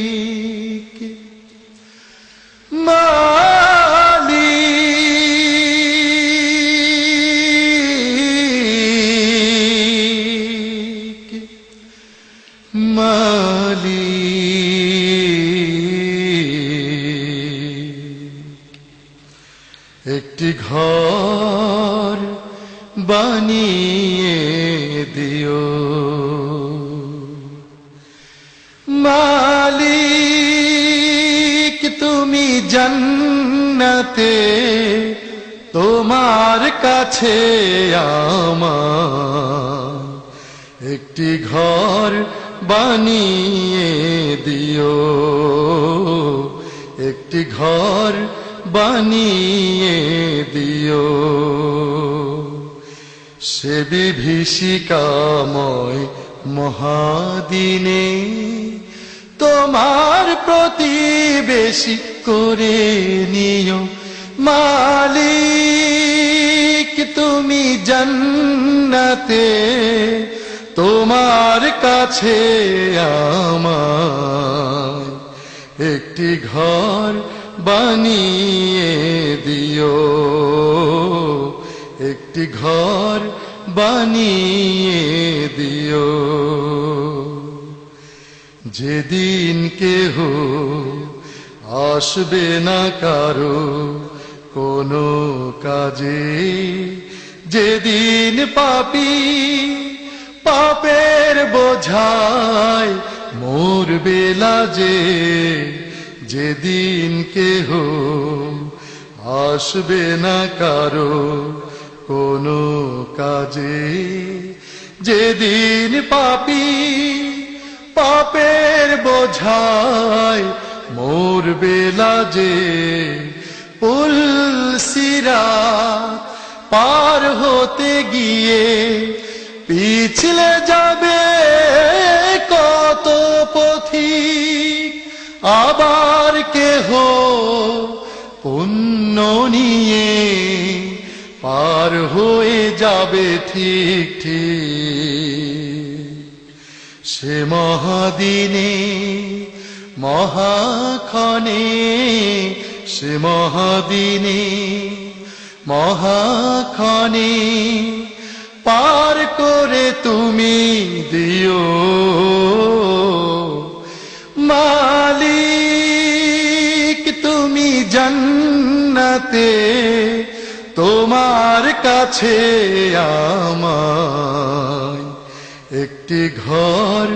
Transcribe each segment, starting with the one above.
মালিক মালিক মালিক একটি ঘর বানিয়ে দিও মালিক তুমি জান্নাতে তোমার কাছে আমার একটি ঘর বানিয়ে দিও একটি ঘর বানিয়ে দিও সে বিভীষিকাময় মহাদিনে তোমার প্রতিবেশী করে নিও মালিক তুমি জান্নাতে তোমার কাছে আমার একটি ঘর বানিয়ে দিও একটি ঘর বানিয়ে দিও যেদিন কেহ আসবে না কারো কোনো কাজে যেদিন পাপী পাপের বোঝায় মরবে লাজে যেদিন কেহ আসবে না কারো কোনো কাজে যেদিন পাপী পাপের বোঝায় মরবে লাজে পুল সিরাত পার হতে গিয়ে পিছলে যাবে কত পথিক আবার কেহ পুণ্য নিয়ে পার হয়ে যাবে ঠিক ঠিক সে মহাদিনে মহাক্ষণে সে মহাদিনে মহাক্ষণে পার করে তুমি দিও মালিক তুমি জান্নাতে তোমার কাছে আমায় একটি ঘর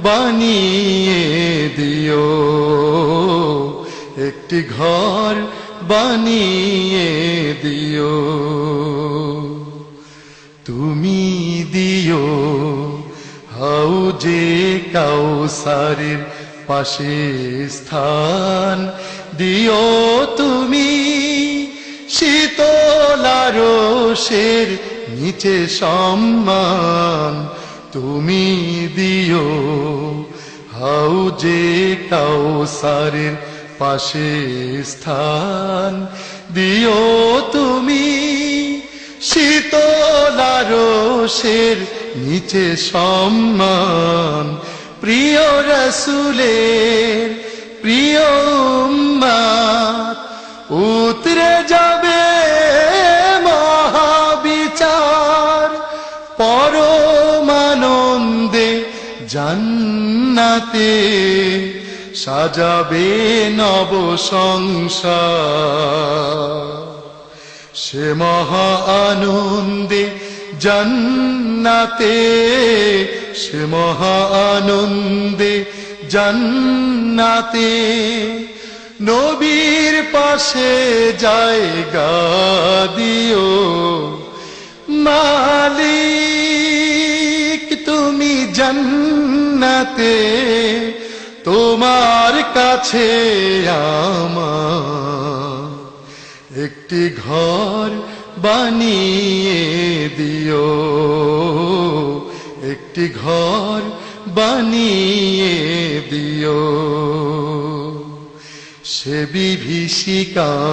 বানিয়ে দিও একটি ঘর বানিয়ে দিও তুমি দিও হাউজে কাউসারের পাশে স্থান দিও তুমি শীতল আরশের নিচে সম্মান তুমি দিও হাউজে কাউসারের পাশে স্থান দিও তুমি শীতল আরশের নিচে সম্মান প্রিয় রাসূলের প্রিয় উম্মত উতরে যাবে মহাবিচার পরমানন্দে জান্নাতে সাজাবে নব সংসার সে মহা আনন্দে জান্নাতে সে মহা আনন্দে জান্নাতে নবীর পাশে জায়গা দিও মালিক তুমি জান্নাতে তোমার কাছে আমার একটি ঘর বানিয়ে দিও একটি ঘর বানিয়ে দিও সে বিভীষিকাময়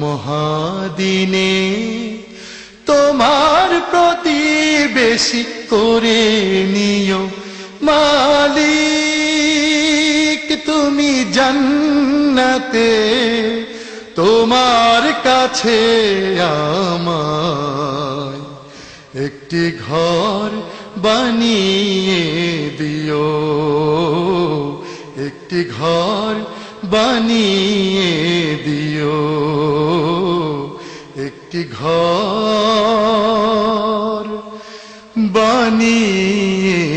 মহাদিনে বেশি করে নিও মালিক তুমি জান্নাতে তোমার কাছে আমায় একটি ঘর বানিয়ে দিও, একটি ঘর বানিয়ে দিও, একটি ঘর বানিয়ে